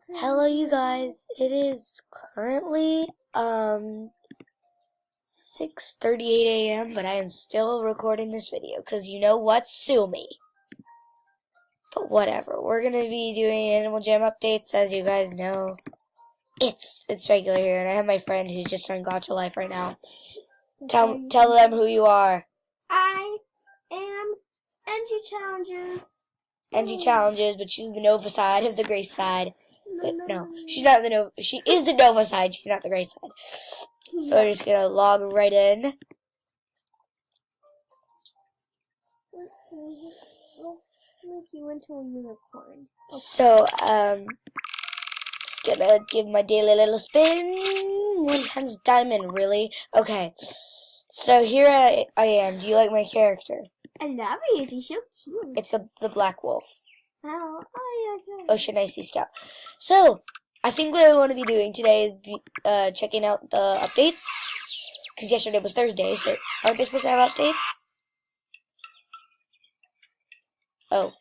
Hello you guys, it is currently 6:38 a.m. but I am still recording this video because you know what, sue me. But whatever, we're gonna be doing Animal Jam updates, as you guys know. It's regular here, and I have my friend who's just on Gacha Life right now. Tell them who you are. I am NG Challenges. NG Challenges, but she's the Nova side of the Grace side. No, she's not the Nova. She is the Nova side. She's not the Grace side. So we're just gonna log right in. Let's see. Let's make you into a unicorn. Okay. So just gonna give my daily little spin. 1 times diamond, really? Okay. So here I am. Do you like my character? I love it. He's so cute. It's the Black Wolf. Oh yeah. Ocean Icy Scout. So, I think what I want to be doing today is checking out the updates. Because yesterday was Thursday, so aren't they supposed to have updates? Oh,